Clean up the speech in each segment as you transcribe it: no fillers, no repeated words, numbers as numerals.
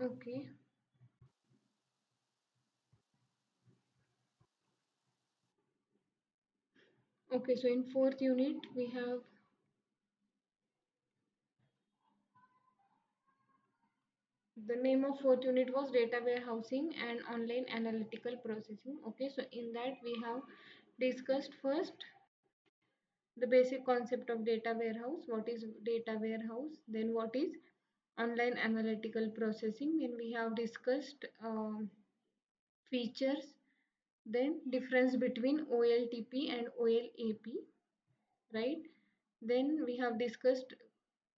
Okay. Okay, so in fourth unit we have the name of fourth unit was data warehousing and online analytical processing. Okay, so in that we have discussed first the basic concept of data warehouse, what is data warehouse, then what is online analytical processing, then we have discussed features, then difference between OLTP and OLAP, right? Then we have discussed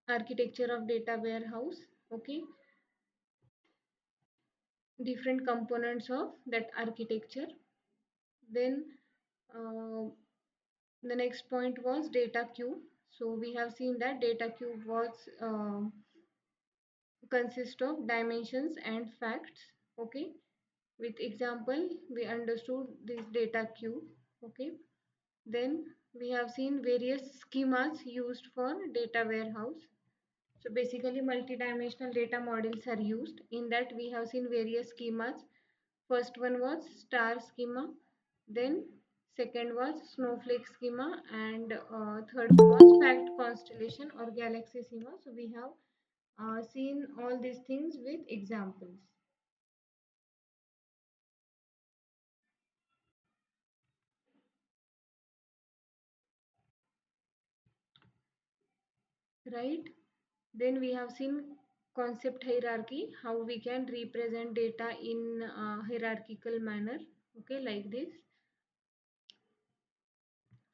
architecture of data warehouse, okay, different components of that architecture. Then uh, the next point was data cube. So we have seen that data cube was consist of dimensions and facts, okay. With example we understood this data cube, okay. Then we have seen various schemas used for data warehouse. So basically multi-dimensional data models are used. In that we have seen various schemas. First one was star schema, then second was snowflake schema, and third one was fact constellation or galaxy schema. So we have seen all these things with examples, right? Then we have seen concept hierarchy, how we can represent data in hierarchical manner, okay, like this.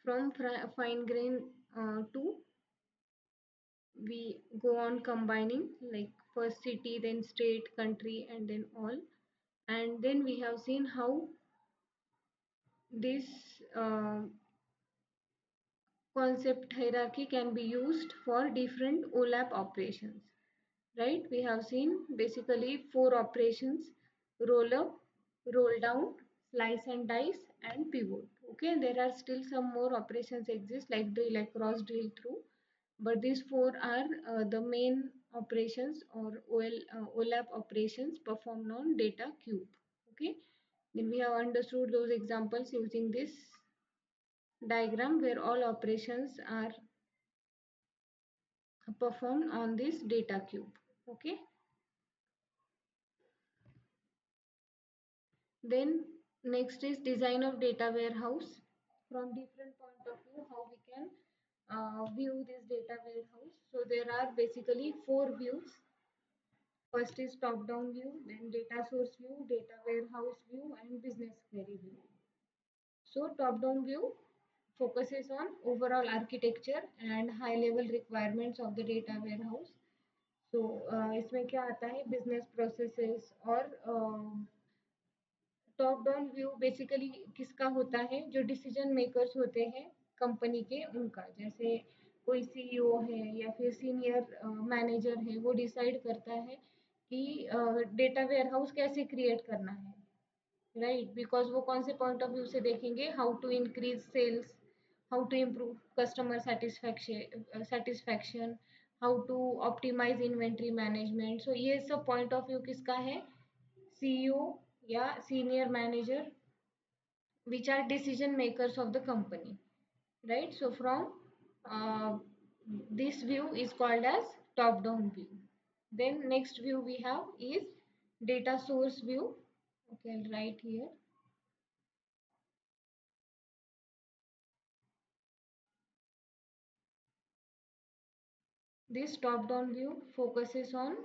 From fine grain to we go on combining like first city, then state, country, and then all. And then we have seen how this uh, concept hierarchy can be used for different OLAP operations, right? We have seen basically four operations: roll up, roll down, slice and dice, and pivot. Okay, there are still some more operations exist like drill across, drill through, but these four are the main operations or OLAP operations performed on data cube. Okay, then we have understood those examples using this diagram where all operations are performed on this data cube. Okay, then next is design of data warehouse. From different point of view, how we can view this data warehouse. So there are basically four views. First is top-down view, then data source view, data warehouse view, and business query view. So top-down view focuses on overall architecture and high-level requirements of the data warehouse. So इसमें क्या आता है business processes और top down view basically किसका होता है, जो decision makers होते हैं कंपनी के उनका, जैसे कोई सीईओ है या फिर सीनियर मैनेजर है, वो डिसाइड करता है कि डेटा वेयरहाउस कैसे क्रिएट करना है, राइट? बिकॉज वो कौन से पॉइंट ऑफ व्यू से देखेंगे, how to increase sales, how to improve customer satisfaction, how to optimise inventory management. So ये सब पॉइंट ऑफ व्यू किसका है, सीईओ या senior manager, which are decision makers of the company, right? So from uh, this view is called as top down view. Then next view we have is data source view. Okay, I'll write here. This top down view focuses on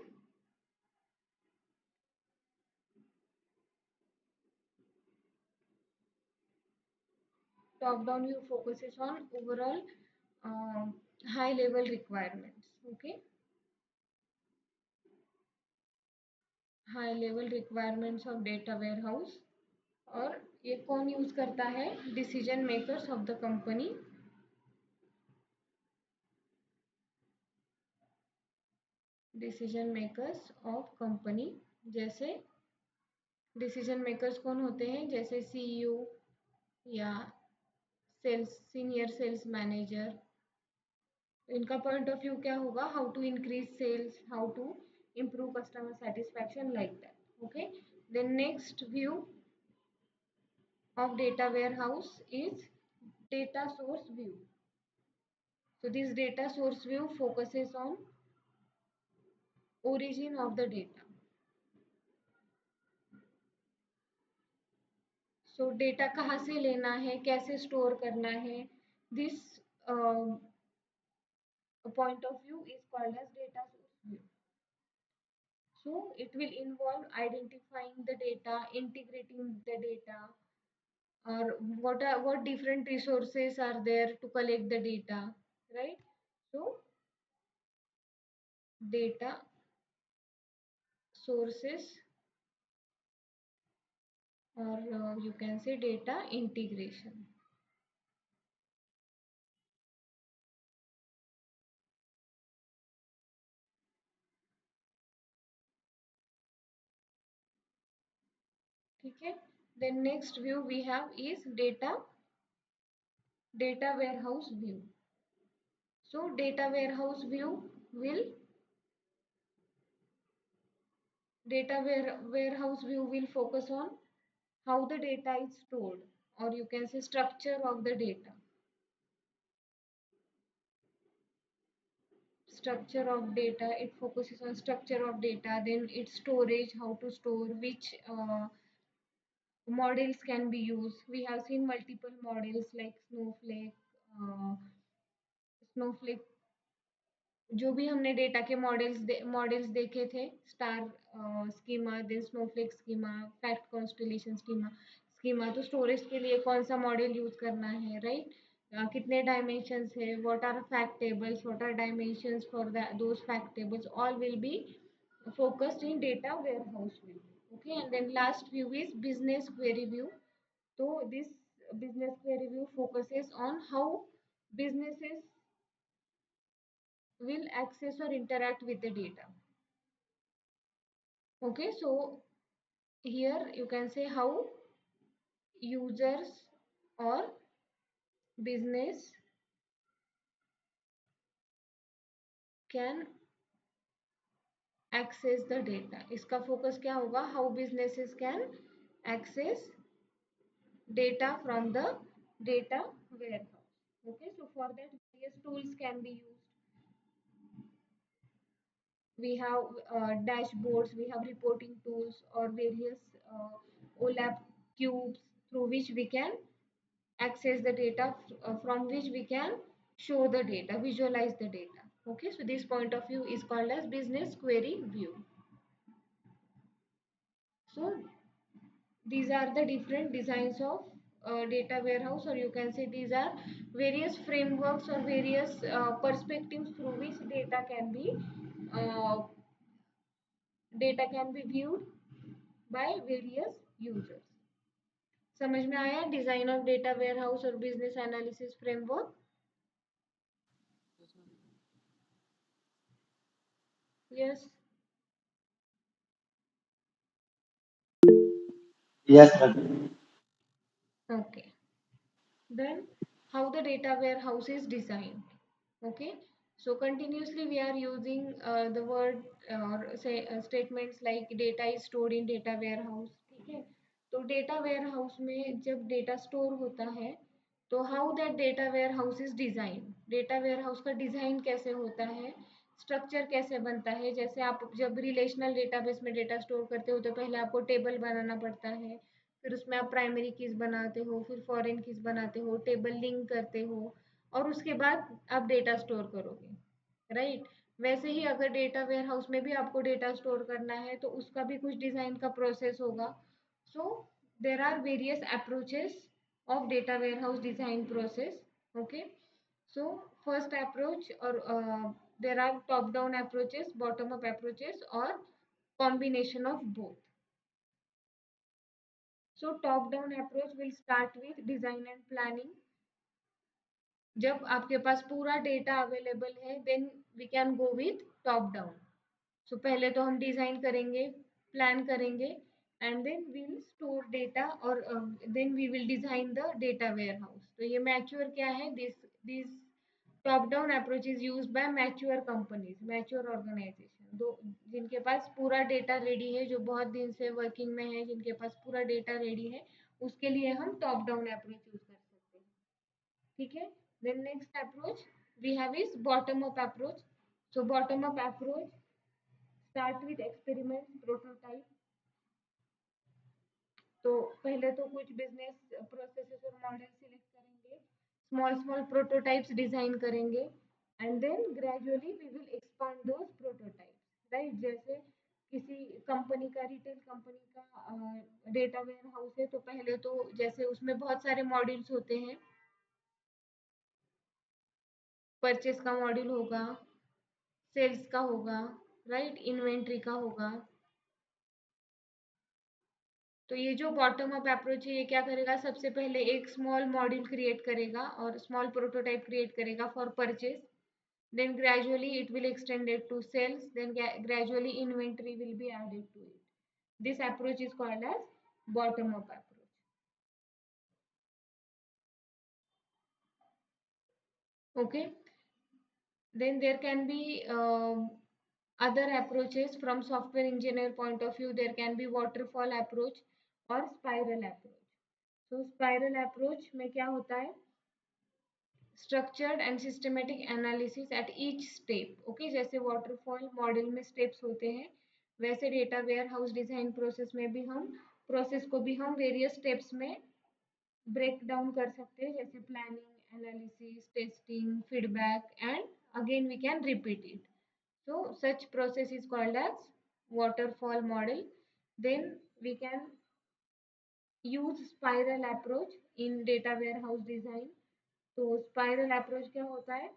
overall um, high level requirements, okay, high level requirements of data warehouse. और ये कौन use करता है, decision makers of the company, decision makers of company. जैसे decision makers कौन होते हैं, जैसे सीईओ या सेल्स, सीनियर सेल्स मैनेजर। इनका पॉइंट ऑफ व्यू क्या होगा, how to increase sales, how to improve customer satisfaction, like that. Okay, the next view of data warehouse is data source view. So this data source view focuses on origin of the data. So data कहाँ से लेना है, कैसे store करना है, this point of view is called as data source view. So it will involve identifying the data, integrating the data, or what different resources are there to collect the data, right? So data sources, or you can say data integration. ठीक है, then next view we have is data warehouse view. So warehouse view will focus on how the data is stored, or you can say structure of the data. Structure of data, it focuses on structure of data, then its storage, how to store, which models can be used. We have seen multiple models like snowflake, जो भी हमने data के models देखे थे, star schema, then snowflake schema, fact constellation schema, तो storage के लिए कौन सा मॉडल यूज करना है, राइट? कितने डायमेंशंस है, what are fact tables, what are dimensions for those fact tables, all will be focused in data warehouse view. Okay, and then last view is business query view. So this business query view focuses on how businesses will access or interact with the data. Okay, so here you can say how users or business can access the data. इसका focus क्या होगा? How businesses can access data from the data warehouse. Okay, so for that various tools can be used. We have dashboards, we have reporting tools, or various OLAP cubes through which we can access the data, from which we can show the data, visualize the data. Okay, so this point of view is called as business query view. So these are the different designs of data warehouse, or you can say these are various frameworks or various perspectives through which uh, data can be viewed by various users. समझ में आया design of data warehouse और business analysis framework? Yes. Yes, ma'am. Okay. Then how the data warehouse is designed. Okay, so continuously we are using the word or say statements like data is stored in data warehouse. ठीक है, तो data warehouse में जब data store होता है, तो how that data warehouse is designed, data warehouse का design कैसे होता है, स्ट्रक्चर कैसे बनता है. जैसे आप जब रिलेशनल डेटाबेस में डेटा स्टोर करते हो तो पहले आपको टेबल बनाना पड़ता है, फिर उसमें आप प्राइमरी कीज बनाते हो, फिर फॉरेन कीज बनाते हो, टेबल लिंक करते हो, और उसके बाद आप डेटा स्टोर करोगे, राइट? वैसे ही अगर डेटा वेयर हाउस में भी आपको डेटा स्टोर करना है तो उसका भी कुछ डिजाइन का प्रोसेस होगा. So there are various approaches of data warehouse design process. Okay, so first approach, और there are top down approaches, bottom up approaches, और combination of both. So top down approach will start with design and planning. जब आपके पास पूरा data available है then we can go with top down. So पहले तो हम design करेंगे, प्लान करेंगे, and then will store data, और then we will design the data warehouse. तो ये मैच्योर क्या है, this top down approach is used by mature companies, mature organisation, दो जिनके पास पूरा डेटा रेडी है, जो बहुत दिन से वर्किंग में है, जिनके पास पूरा डेटा रेडी है, उसके लिए हम टॉप डाउन अप्रोच यूज कर सकते हैं। ठीक है। Then next approach we have is bottom up approach. So bottom up approach start with experiment prototype. तो पहले तो कुछ बिजनेस प्रोसेसेस और मॉडल सिलेक्ट करेंगे, स्मॉल स्मॉल प्रोटोटाइप्स डिजाइन करेंगे, and then gradually we will expand those prototypes, right. जैसे किसी कंपनी का, रिटेल कंपनी का डेटा वेयर हाउस है, तो पहले तो जैसे उसमें बहुत सारे मॉड्यूल्स होते हैं, परचेस का मॉड्यूल होगा, सेल्स का होगा, राइट, इन्वेंट्री का होगा। तो ये जो बॉटम अप अप्रोच है, ये क्या करेगा, सबसे पहले एक स्मॉल मॉड्यूल क्रिएट करेगा और स्मॉल प्रोटोटाइप क्रिएट करेगा for purchase, then gradually it will extend it to sales, then gradually inventory will be added to it. This approach is called as bottom up approach. Okay. Then there can be other approaches from software engineer point of view. There can be waterfall approach or spiral approach. So spiral approach में क्या होता है, structured and systematic analysis at each step. Okay, जैसे waterfall model में steps होते हैं, वैसे data warehouse design process में भी हम प्रोसेस को भी हम वेरियस स्टेप्स में ब्रेक डाउन कर सकते हैं, जैसे planning, analysis, testing, feedback, and again we can repeat it. So such process is called as waterfall model. Then we can use spiral approach in data warehouse design. तो spiral approach क्या होता है,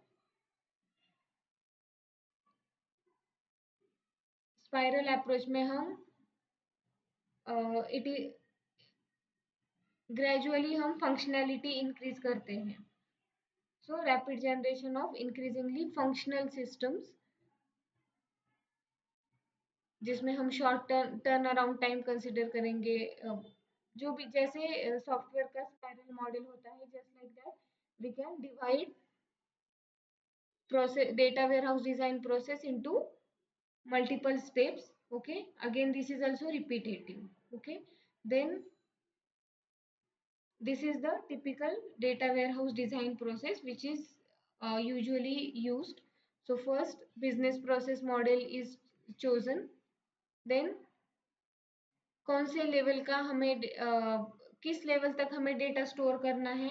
spiral approach में हम it gradually हम functionality increase करते हैं। सो rapid generation of increasingly functional systems, जिसमें हम short turn around time consider करेंगे। जो भी जैसे सॉफ्टवेयर का स्पाइरल मॉडल होता है, just like that we can divide process data warehouse design process into multiple steps. Okay, again this is also repetitive. Okay, then this is the typical data warehouse design process which is usually used. So first business process model is chosen, then कौन से level का हमें किस level तक हमें data store करना है,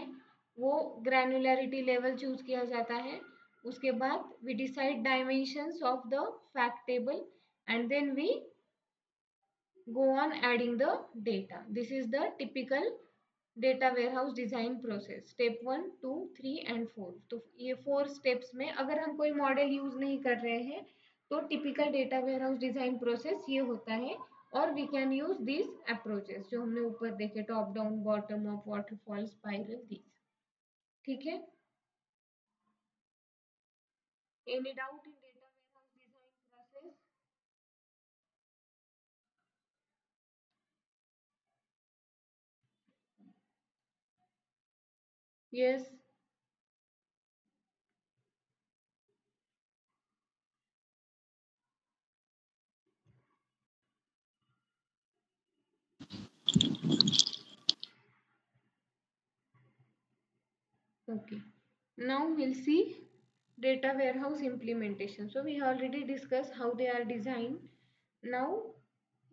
वो ग्रैनुलरिटी लेवल चूज किया जाता है। उसके बाद we decide dimensions of the fact table and then we go on adding the data. This is the typical data warehouse design process, step 1 2 3 and 4। तो ये 4 steps में अगर हम कोई मॉडल यूज नहीं कर रहे हैं, तो typical data warehouse design process ये होता है। और we can use these approaches जो हमने ऊपर देखे, top down, bottom up, waterfall, spiral, these। ठीक है। Any doubt in data warehouse design process? Yes. Okay. Now we'll see data warehouse implementation. So we already discussed how they are designed. Now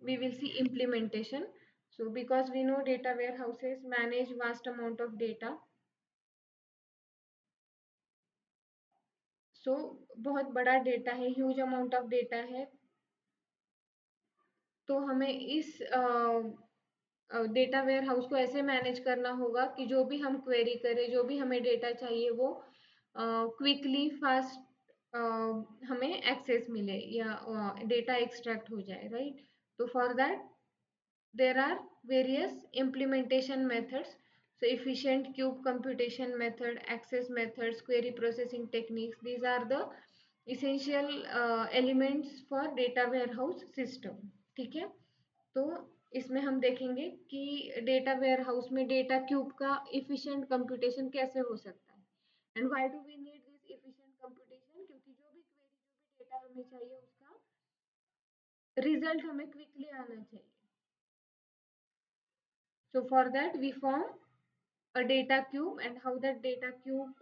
we will see implementation. So because we know data warehouses manage vast amount of data, so बहुत बड़ा data है, huge amount of data है, तो हमें इस data ware house को ऐसे manage करना होगा कि जो भी हम क्वेरी करें, जो भी हमें डेटा चाहिए, वो क्विकली फास्ट हमें एक्सेस मिले या डेटा एक्सट्रैक्ट हो जाए, राइट। तो for that there are various implementation methods. So efficient cube computation method, access methods, query processing techniques, these are the essential elements for data warehouse system। ठीक है। तो इसमें हम देखेंगे कि डेटा वेयर हाउस में डेटा क्यूब का efficient computation कैसे हो सकता है, and why do we need this efficient computation, क्योंकि जो भी डेटा हमें चाहिए उसका रिजल्ट हमें क्विकली आना चाहिए. So for that we form a data cube, and how that data cube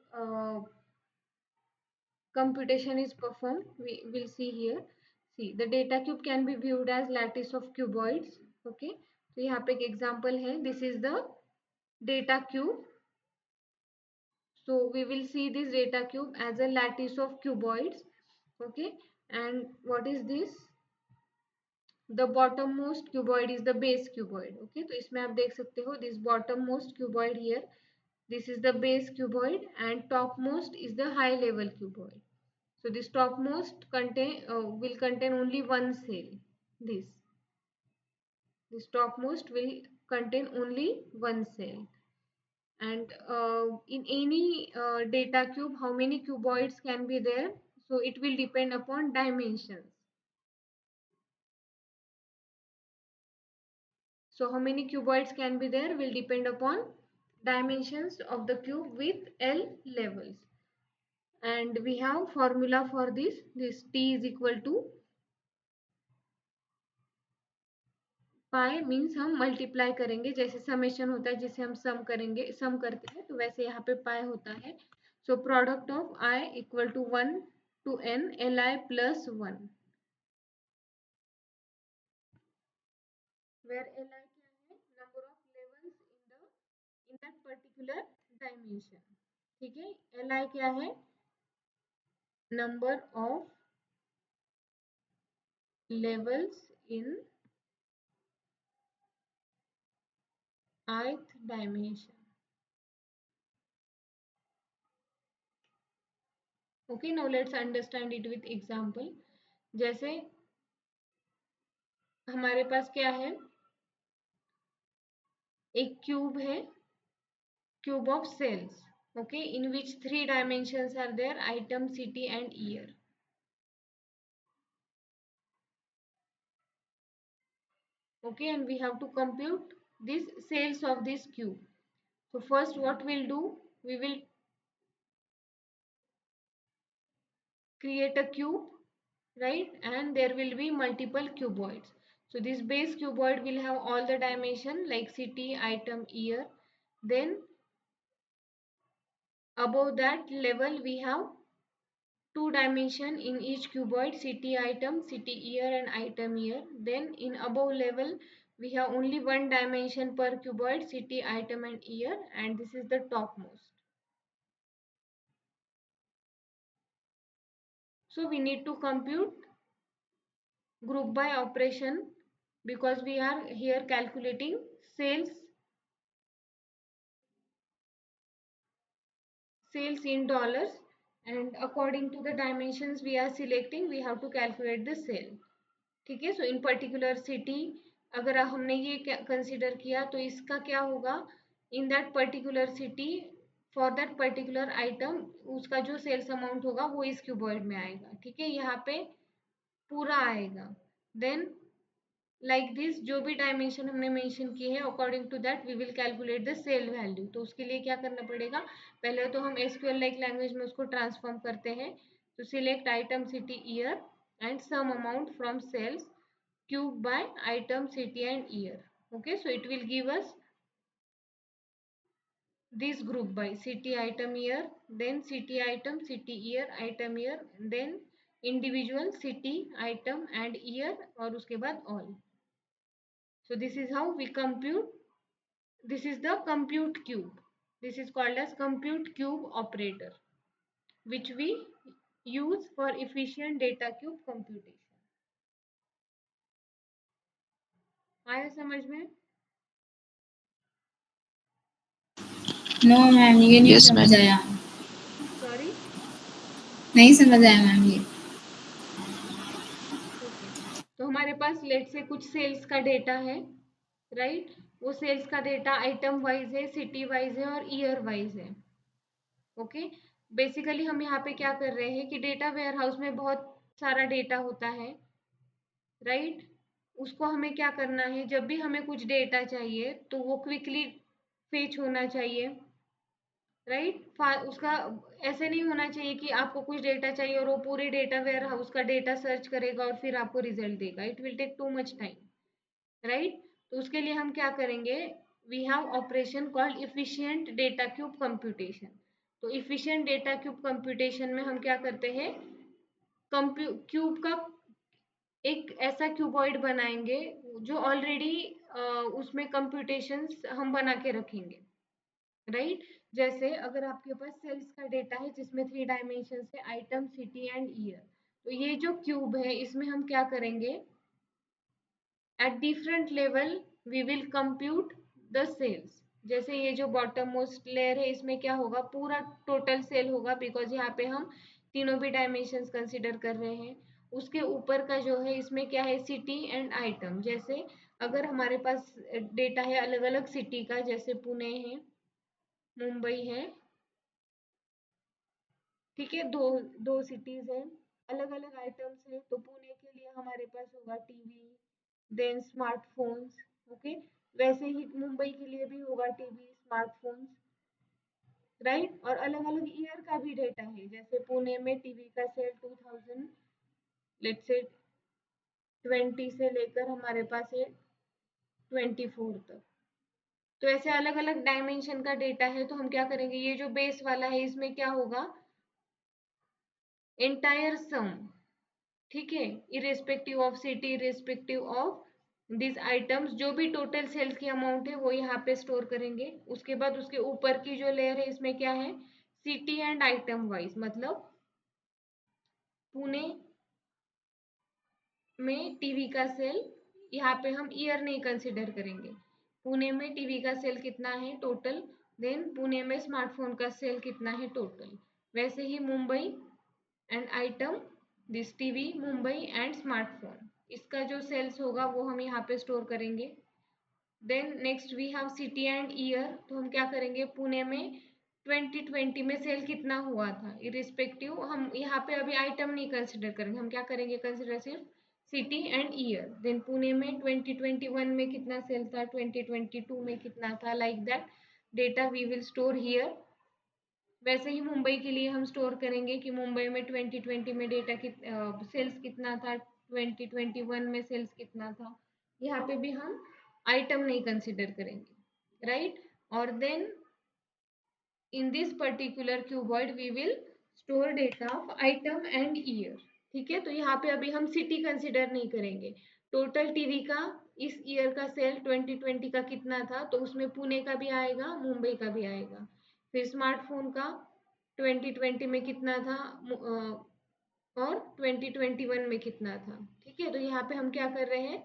computation is performed we will see here. See, the data cube can be viewed as lattice of cuboids. Okay, तो यहाँ पे एक example है. This is the data cube. So we will see this data cube as a lattice of cuboids. Okay, and what is this? The bottommost cuboid is the base cuboid. Okay, तो इसमें आप देख सकते हो this bottommost cuboid here. This is the base cuboid, and topmost is the high level cuboid. So this topmost will contain only one cell. This topmost will contain only one cell. And in any data cube, how many cuboids can be there? So it will depend upon dimensions. So how many cuboids can be there will depend upon dimensions of the cube with L levels. And we have formula for this. This T is equal to pi, means हम multiply करेंगे, जैसे summation होता है जिसे हम सम करते हैं, तो वैसे यहाँ पे पाई होता है. So product of i equal to 1 to n li plus 1, where li क्या है? Number of levels in that particular dimension. ठीक है, li क्या है? Number of levels in ith dimension. Okay, now let's understand it with example. जैसे हमारे पास क्या है? एक क्यूब है, cube of cells, okay, in which 3 dimensions are there: item, city and year. Okay, and we have to compute these cells of this cube. So first what we'll do, we will create a cube, right? And there will be multiple cuboids. So this base cuboid will have all the dimension like city, item, year. Then above that level we have 2 dimension in each cuboid: city item, city year and item year. Then in above level we have only 1 dimension per cuboid: city item and year, and this is the topmost. So we need to compute group by operation, because we are here calculating sales in dollars, and according to the dimensions we are selecting we have to calculate the sale. ठीक है, सो इन particular city अगर हमने ये consider किया तो इसका क्या होगा? In that particular city for that particular item उसका जो सेल्स अमाउंट होगा वो इस क्यूबॉइड में आएगा. ठीक है, यहाँ पे पूरा आएगा. देन लाइक दिस, जो भी डायमेंशन हमने मेंशन किए हैं according to that we will calculate the sale value. तो उसके लिए क्या करना पड़ेगा? पहले तो हम एसक्यूएल लाइक लैंग्वेज में उसको ट्रांसफॉर्म करते हैं. तो select item, city, year and sum amount from cells cube by item, city and year. Okay, so it will give us this group by city, item, year, then city, item, city, year, item, year, then individual city, item and year और उसके बाद all. So this is how we compute. This is the compute cube. This is called as compute cube operator, which we use for efficient data cube computation. आया समझ में? No ma'am, ये नहीं Yes, समझ ma'am. आया. Sorry. नहीं समझ आया मैम ये. ओके, तो हमारे पास लेट से कुछ सेल्स का डेटा है, राइट? वो सेल्स का डेटा आइटम वाइज है, सिटी वाइज है और ईयर वाइज है. ओके, बेसिकली हम यहाँ पे क्या कर रहे हैं कि डेटा वेयर हाउस में बहुत सारा डेटा होता है, राइट? उसको हमें क्या करना है, जब भी हमें कुछ डेटा चाहिए तो वो क्विकली फेच होना चाहिए, राइट। उसका ऐसे नहीं होना चाहिए कि आपको कुछ डेटा चाहिए और वो पूरे डेटा वेयर हाउस का डेटा सर्च करेगा और फिर आपको रिजल्ट देगा, it will take too much time, right. तो उसके लिए हम क्या करेंगे, we have operation called efficient data cube computation. तो इफिशिएंट डेटा क्यूब कंप्यूटेशन में हम क्या करते हैं, क्यूब का एक ऐसा क्यूबॉइड बनाएंगे जो ऑलरेडी उसमें कंप्यूटेशंस हम बना के रखेंगे, राइट। जैसे अगर आपके पास सेल्स का डेटा है जिसमें 3 डायमेंशन है, आइटम, सिटी एंड ईयर, तो ये जो क्यूब है इसमें हम क्या करेंगे, at different level we will compute the sales। जैसे ये जो बॉटम मोस्ट लेयर है इसमें क्या होगा, पूरा टोटल सेल होगा, बिकॉज यहाँ पे हम तीनों भी डायमेंशंस कंसीडर कर रहे हैं। उसके ऊपर का जो है इसमें क्या है, सिटी एंड आइटम। जैसे अगर हमारे पास डेटा है अलग अलग सिटी का, जैसे पुणे है, मुंबई है, ठीक है, दो दो सिटीज है, अलग अलग आइटम्स है, तो पुणे के लिए हमारे पास होगा टीवी, देन स्मार्टफोन्स, ओके। वैसे ही मुंबई के लिए भी होगा टीवी, स्मार्टफोन्स, राइट। और अलग अलग ईयर का भी डेटा है, जैसे पुणे में टीवी का सेल 2000, लेट्स से 20 से लेकर हमारे पास है 24 तक। तो ऐसे अलग अलग डायमेंशन का डेटा है, तो हम क्या करेंगे, ये जो बेस वाला है इसमें क्या होगा, एंटायर सम, ठीक है, irrespective of city, irrespective of this items, जो भी टोटल सेल्स की अमाउंट है वो यहाँ पे स्टोर करेंगे। उसके बाद उसके ऊपर की जो लेयर है इसमें क्या है, सिटी एंड आइटम वाइज, मतलब पुणे में टीवी का सेल, यहाँ पे हम ईयर नहीं कंसिडर करेंगे, पुणे में टीवी का सेल कितना है टोटल, देन पुणे में स्मार्टफोन का सेल कितना है टोटल। वैसे ही Mumbai and item, this TV, Mumbai and smartphone, इसका जो सेल्स होगा वो हम यहाँ पे स्टोर करेंगे। Then next we have city and year, तो हम क्या करेंगे, पुणे में 2020 में सेल कितना हुआ था, इरिस्पेक्टिव, हम यहाँ पे अभी आइटम नहीं कंसिडर करेंगे, हम क्या करेंगे, कंसिडर सिर्फ city and year. Then Pune में 2021 में कितना सेल था, 2022 में कितना था, like that data we will store here. वैसे ही मुंबई के लिए हम स्टोर करेंगे कि मुंबई में 2020 में डेटा सेल्स कितना था, 2021 में सेल्स कितना था, यहाँ पे भी हम आइटम नहीं कंसिडर करेंगे, राइट। और then in this particular cuboid we will store data of item and year, ठीक है। तो यहाँ पे अभी हम सिटी कंसिडर नहीं करेंगे, टोटल टीवी का इस ईयर का सेल 2020 का कितना था, तो उसमें पुणे का भी आएगा, मुंबई का भी आएगा। फिर स्मार्टफोन का 2020 में कितना था और 2021 में कितना था, ठीक है। तो यहाँ पे हम क्या कर रहे हैं,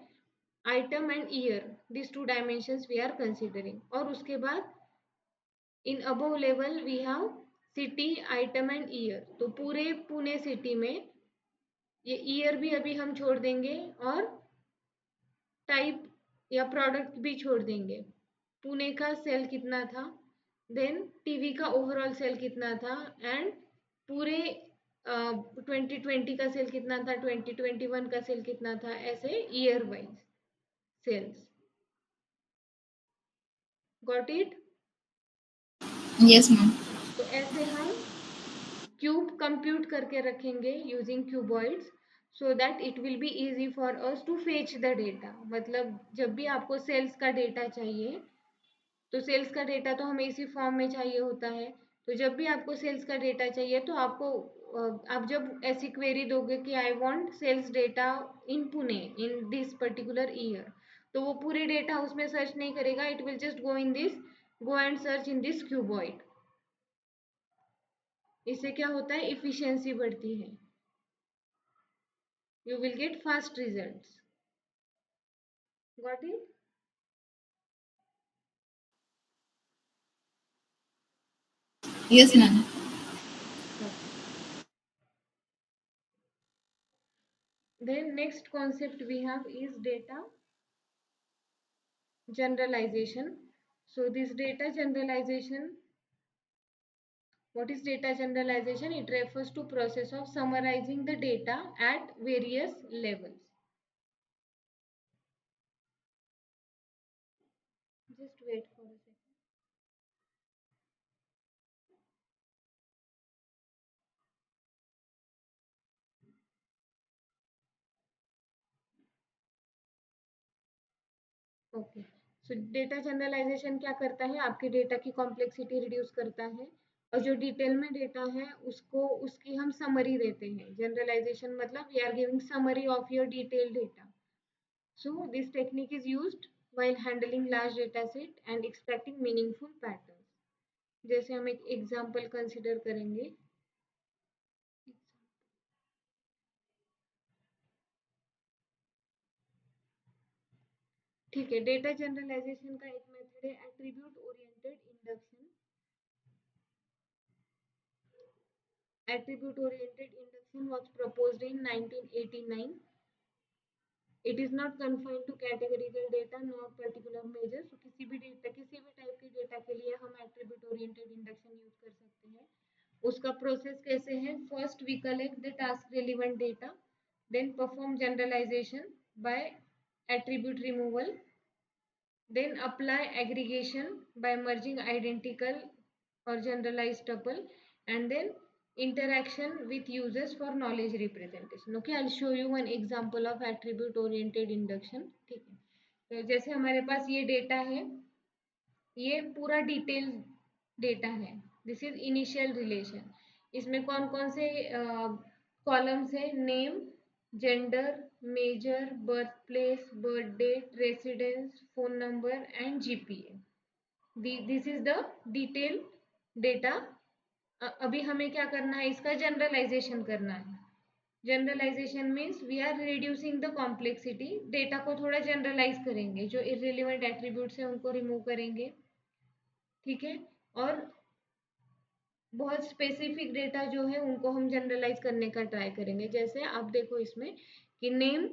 item and year, this two dimensions we are considering. और उसके बाद in above level we have city, item and year. तो पूरे पुणे सिटी में ये ईयर भी अभी हम छोड़ देंगे और टाइप या प्रोडक्ट भी छोड़ देंगे। पुणे का सेल कितना था, देन टीवी का ओवरऑल सेल कितना था, एंड पूरे 2020 का सेल कितना था, 2021 का सेल कितना था, ऐसे year wise sales. Got it. Yes, ma'am. तो ऐसे हम क्यूब कंप्यूट करके रखेंगे using cuboids, so that it will be easy for us to fetch the data. मतलब जब भी आपको सेल्स का डेटा चाहिए, तो सेल्स का डेटा तो हमें इसी फॉर्म में चाहिए होता है। तो जब भी आपको सेल्स का डेटा चाहिए तो आपको आप जब ऐसी क्वेरी दोगे कि I want sales data in Pune in this particular year, तो वो पूरे डेटा उसमें सर्च नहीं करेगा, it will just go and search in this cuboid. इससे क्या होता है, इफिशियंसी बढ़ती है, you will get fast results। Got it? Yes, ma'am. Okay. Then next concept we have is data generalization. So this data generalization, what is data generalization? It refers to process of summarizing the data at various levels. Just wait for a second. Okay, so data generalisation क्या करता है, आपके data की complexity reduce करता है, और जो detail में डेटा है उसको उसकी हम समरी देते हैं। जनरलाइजेशन मतलब we are giving summary of your detail data. So this technique is used while handling large data set and extracting meaningful patterns. जैसे हम एक एग्जाम्पल कंसिडर करेंगे। ठीक है, डेटा जनरलाइजेशन का एक मेथड है attribute oriented induction. Attribute oriented induction was proposed in 1989. It is not confined to categorical data nor particular measures. So किसी भी डेटा, किसी भी टाइप के डेटा के लिए हम एट्रीब्यूट ओरिएंटेड इंडक्शन यूज कर सकते हैं। उसका प्रोसेस कैसे है, first we collect the task relevant data, then perform generalisation by attribute removal, then apply aggregation by merging identical or generalized tuple, and then interaction with users for knowledge representation. Okay, I'll show you one example of attribute oriented induction. ठीक है, तो जैसे हमारे पास ये data है, ये पूरा detail data है, दिस इज इनिशियल रिलेशन। इसमें कौन कौन से कॉलम्स है, name, gender, major, birth place, birth date, residence, phone number and GPA. This is the detail data. अभी हमें क्या करना है, इसका जनरलाइजेशन करना है। Generalisation means we are reducing the complexity, data को थोड़ा जनरलाइज करेंगे, जो इररिलेवेंट एट्रीब्यूट्स है उनको रिमूव करेंगे। ठीक है, और बहुत स्पेसिफिक डेटा जो है उनको हम जनरलाइज करने का ट्राई करेंगे। जैसे आप देखो इसमें कि name,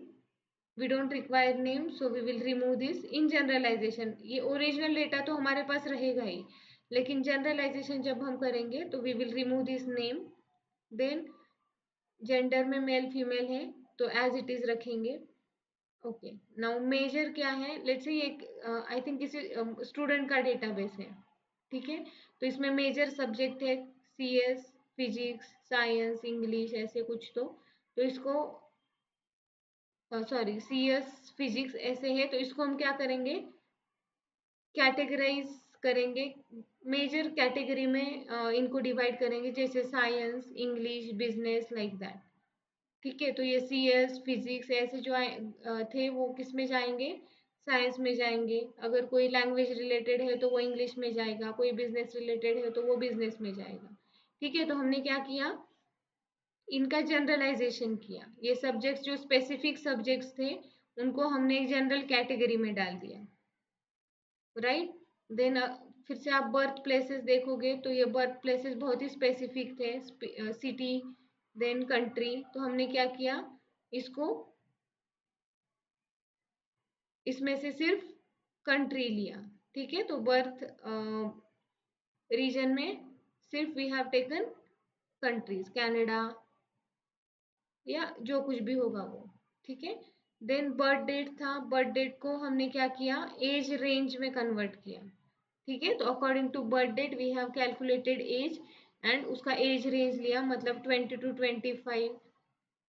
we don't require name, so we will remove this in generalisation. ये ओरिजिनल डेटा तो हमारे पास रहेगा ही, लेकिन जनरलाइजेशन जब हम करेंगे तो we will remove this name. Then gender में मेल फीमेल है तो एज इट इज रखेंगे। ओके, नाउ मेजर क्या है, लेट्स से ये आई थिंक किसी स्टूडेंट का डेटाबेस है। ठीक है, तो इसमें मेजर सब्जेक्ट है सीएस, फिजिक्स, साइंस, इंग्लिश, ऐसे कुछ। तो इसको सॉरी सीएस फिजिक्स ऐसे है, तो इसको हम क्या करेंगे, कैटेगराइज करेंगे, मेजर कैटेगरी में इनको डिवाइड करेंगे, जैसे science, English, business, like that. ठीक है, तो ये सीएस फिजिक्स ऐसे जो थे वो किस में जाएंगे, साइंस में जाएंगे। अगर कोई लैंग्वेज रिलेटेड है तो वो इंग्लिश में जाएगा, कोई बिजनेस रिलेटेड है तो वो बिजनेस में जाएगा। ठीक है, तो हमने क्या किया, इनका जनरलाइजेशन किया। ये सब्जेक्ट्स जो स्पेसिफिक सब्जेक्ट्स थे उनको हमने एक जनरल कैटेगरी में डाल दिया, राइट। देन फिर से आप बर्थ प्लेसेस देखोगे तो ये बर्थ प्लेसेस बहुत ही स्पेसिफिक थे, सिटी, देन कंट्री। तो हमने क्या किया, इसको इसमें से सिर्फ कंट्री लिया। ठीक है, तो बर्थ रीजन में सिर्फ we have taken countries, Canada या जो कुछ भी होगा वो। ठीक है, देन बर्थ डेट था, बर्थ डेट को हमने क्या किया, एज रेंज में कन्वर्ट किया। ठीक है, तो according to birth date we have calculated age and उसका एज रेंज लिया, मतलब 20 to 25,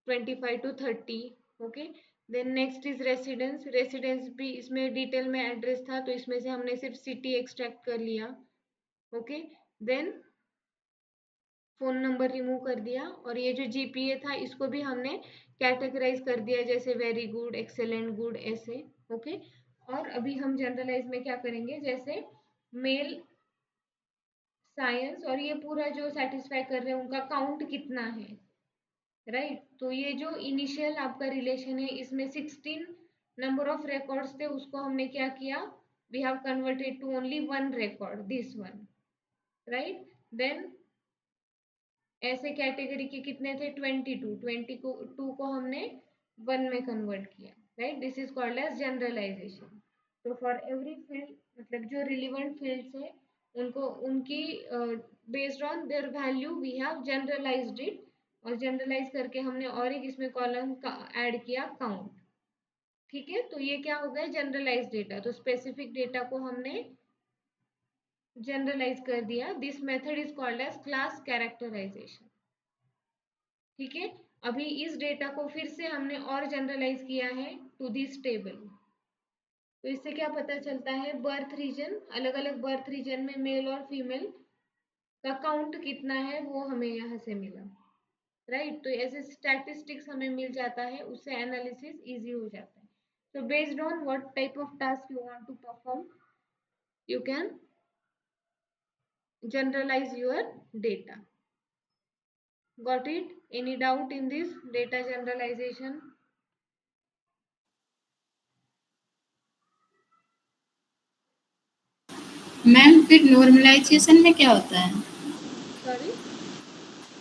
25 to 30। Okay, then next is residence. Residence भी इसमें डिटेल में एड्रेस था, तो इसमें से हमने सिर्फ सिटी एक्सट्रैक्ट कर लिया। Okay, then phone number remove कर दिया, और ये जो जीपीए था इसको भी हमने कैटेगराइज कर दिया, जैसे वेरी गुड, एक्सेलेंट, गुड, ऐसे। ओके, और अभी हम जनरलाइज में क्या करेंगे, जैसे मेल, साइंस, और ये पूरा जो सेटिस्फाई कर रहे हैं उनका काउंट कितना है, राइट। तो ये जो इनिशियल आपका रिलेशन है इसमें 16 नंबर ऑफ रिकॉर्ड्स थे, उसको हमने क्या किया, we have converted to only one record, this one, right. Then ऐसे कैटेगरी के कितने थे, 22, 22 को हमने वन में कन्वर्ट किया, right. This is called as generalisation. तो फॉर एवरी फील्ड, मतलब जो रिलीवेंट फील्ड्स है उनको उनकी based on their value we have generalised it, और जनरलाइज करके हमने और एक इसमें कॉलम ऐड किया, काउंट। ठीक है, तो ये क्या हो गया, जनरलाइज डेटा। तो स्पेसिफिक डेटा को हमने जनरलाइज कर दिया। This method is called as class characterisation. ठीक है, अभी इस डेटा को फिर से हमने और जनरलाइज किया है टू दिस टेबल। तो इससे क्या पता चलता है, बर्थ रीजन, अलग अलग बर्थ रीजन में मेल और फीमेल का काउंट कितना है वो हमें यहाँ से मिला, राइट। तो ऐसे स्टैटिस्टिक्स हमें मिल जाता है, उससे एनालिसिस इजी हो जाता है। So based on what type of task you want to perform, you can generalize your data. Got it? Any doubt in this data generalization? Ma'am फिर नॉर्मलाइजेशन में क्या होता है? Sorry?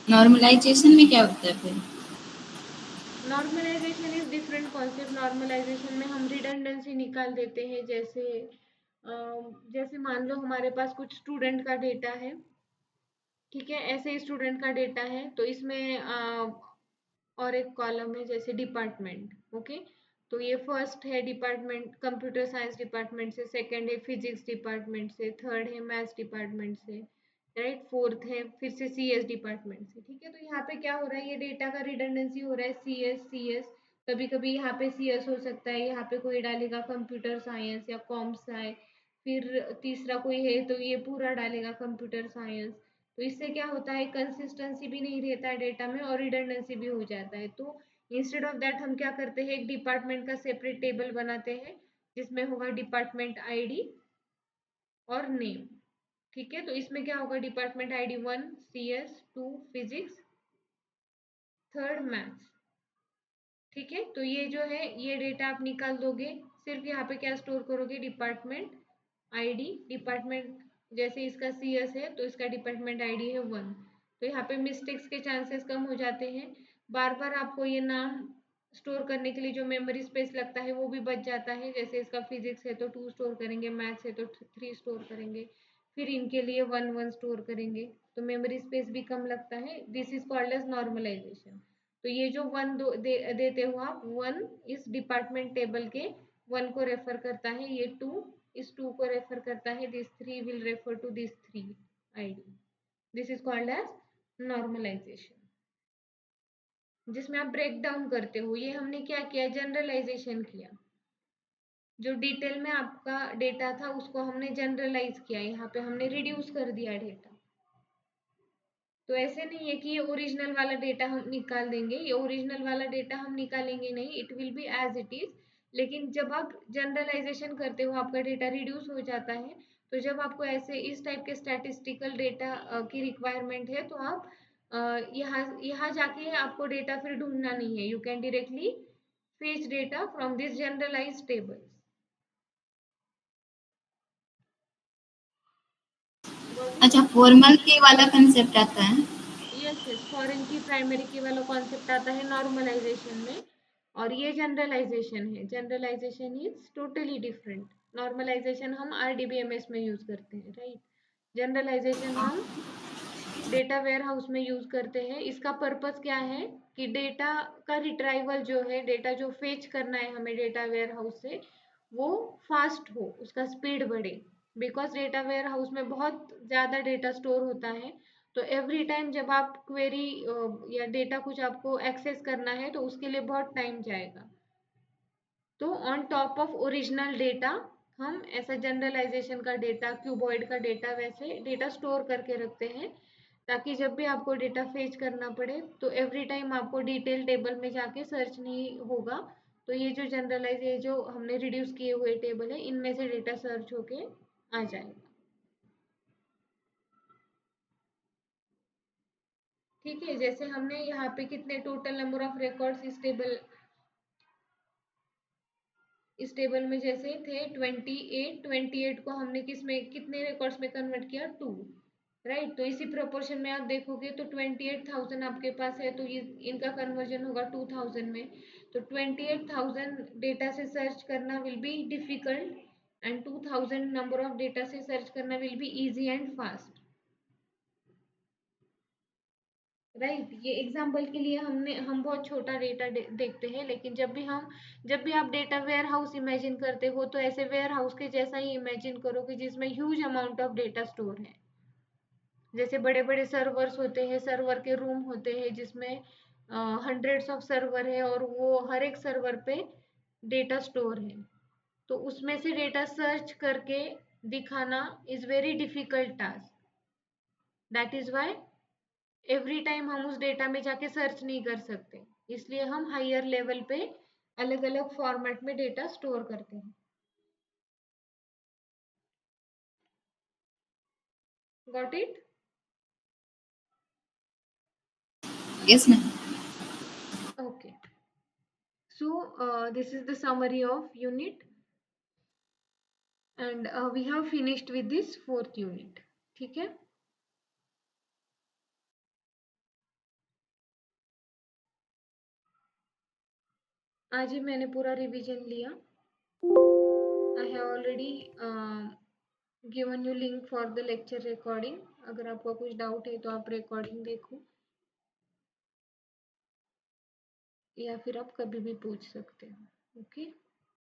नॉर्मलाइजेशन में क्या होता है फिर? Normalisation is different concept. Normalisation में हम रिडंडेंसी निकाल देते हैं, जैसे मान लो हमारे पास कुछ स्टूडेंट का डेटा है, ठीक है, ऐसे स्टूडेंट का डेटा है, तो इसमें और एक कॉलम है जैसे डिपार्टमेंट, ओके। तो ये फर्स्ट है डिपार्टमेंट कंप्यूटर साइंस डिपार्टमेंट से, सेकंड है फिजिक्स डिपार्टमेंट से, थर्ड है मैथ्स डिपार्टमेंट से, राइट, फोर्थ है फिर से सीएस डिपार्टमेंट से, ठीक है। तो यहाँ पे क्या हो रहा है, ये डेटा का रिडंडेंसी हो रहा है, सीएस, कभी कभी यहाँ पे सीएस हो सकता है, यहाँ पे कोई डालेगा कंप्यूटर साइंस या कॉम साइ, फिर तीसरा कोई है तो ये पूरा डालेगा कंप्यूटर साइंस। तो इससे क्या होता है, कंसिस्टेंसी भी नहीं रहता है डेटा में और रिडंडेंसी भी हो जाता है। तो इंस्टेड ऑफ दैट हम क्या करते हैं, एक डिपार्टमेंट का सेपरेट टेबल बनाते हैं जिसमें होगा डिपार्टमेंट आईडी और नेम, ठीक है। तो इसमें क्या होगा, department ID 1 CS, 2 physics, third maths, ठीक है। तो ये जो है ये डेटा आप निकाल दोगे, सिर्फ यहाँ पे क्या स्टोर करोगे, डिपार्टमेंट आईडी, डिपार्टमेंट जैसे इसका सीएस है तो इसका डिपार्टमेंट आईडी है 1, तो यहाँ पे मिस्टेक्स के चांसेस कम हो जाते हैं। बार बार आपको ये नाम स्टोर करने के लिए जो मेमोरी स्पेस लगता है वो भी बच जाता है, जैसे इसका फिजिक्स है तो 2 स्टोर करेंगे, मैथ्स है तो 3 स्टोर करेंगे, फिर इनके लिए 1 स्टोर करेंगे, तो मेमोरी स्पेस भी कम लगता है। This is called as normalisation. तो ये जो देते हो आप, 1 इस डिपार्टमेंट टेबल के 1 को रेफर करता है, ये 2 इस 2 को रेफर करता है, this 3 will refer to this 3 ID. This is called as normalisation, जिसमें आप ब्रेक डाउन करते हो। ये हमने क्या किया, जनरलाइजेशन किया, जो डिटेल में आपका डेटा था उसको हमने जनरलाइज किया, यहाँ पे हमने रिड्यूस कर दिया डेटा। तो ऐसे नहीं है कि ये ओरिजिनल वाला डेटा हम निकाल देंगे, ये ओरिजिनल वाला डेटा हम निकालेंगे नहीं, it will be as it is. लेकिन जब आप जनरलाइजेशन करते हो, आपका डेटा रिड्यूस हो जाता है, तो जब आपको ऐसे इस टाइप के स्टैटिस्टिकल डेटा की रिक्वायरमेंट है तो आप यहाँ यहाँ जाके आपको डेटा फिर ढूंढना नहीं है, you can directly fetch data from this generalise table. Got it? अच्छा, फॉर्मल की वाला कंसेप्ट आता है? Yes yes, foreign key primary key वाला कॉन्सेप्ट आता है नॉर्मलाइजेशन में, और ये जनरलाइजेशन है। Generalisation is totally different. Normalisation हम आरडीबीएमएस में यूज करते हैं, राइट। जनरलाइजेशन हम डेटा वेयर हाउस में यूज करते हैं। इसका पर्पस क्या है कि डेटा का रिट्राइवल जो है, डेटा जो फेच करना है हमें डेटा वेयर हाउस से, वो फास्ट हो, उसका स्पीड बढ़े। बिकॉज डेटा वेयर हाउस में बहुत ज़्यादा डेटा स्टोर होता है, तो एवरी टाइम जब आप क्वेरी या डेटा कुछ आपको एक्सेस करना है तो उसके लिए बहुत टाइम जाएगा। तो on top of original data हम ऐसा जनरलाइजेशन का डेटा, क्यूबॉइड का डेटा, वैसे डेटा स्टोर करके रखते हैं, ताकि जब भी आपको डेटा फेच करना पड़े तो एवरी टाइम आपको डिटेल टेबल में जाके सर्च नहीं होगा। तो ये जो जनरलाइज, ये जो हमने रिड्यूस किए हुए टेबल है, इनमें से डेटा सर्च होके आ जाएगा, ठीक है। जैसे हमने यहाँ पे कितने टोटल नंबर ऑफ रिकॉर्ड्स इस टेबल में जैसे थे 28, 28 को हमने किस में, कितने रिकॉर्ड्स में कन्वर्ट किया, 2, राइट। तो इसी प्रोपोर्शन में आप देखोगे तो 28,000 आपके पास है, तो ये इनका कन्वर्जन होगा 2000 में। तो 28,000 डेटा से सर्च करना will be difficult, and 2000 number of data से सर्च करना will be easy and fast, right. ये एग्जाम्पल के लिए हम बहुत छोटा डेटा देखते हैं, लेकिन जब भी आप डेटा वेयर हाउस इमेजिन करते हो तो ऐसे वेयर हाउस के जैसा ही इमेजिन करो कि जिसमें huge amount of data store है। जैसे बड़े बड़े सर्वर्स होते हैं, सर्वर के रूम होते हैं जिसमें हंड्रेड्स ऑफ सर्वर है और वो हर एक सर्वर पे डेटा स्टोर है। तो उसमें से डेटा सर्च करके दिखाना is very difficult task. That is why every time हम उस डेटा में जाके सर्च नहीं कर सकते, इसलिए हम हायर लेवल पे अलग अलग फॉर्मेट में डेटा स्टोर करते हैं. Got it? Yes, ma'am. Okay. So this is the summary of unit, and we have finished with this fourth unit. ठीक है. आज ही मैंने पूरा रिवीजन लिया. I have already given you link for the lecture recording. अगर आपको कुछ doubt है तो आप रिकॉर्डिंग देखो, या फिर आप कभी भी पूछ सकते हो. ओके.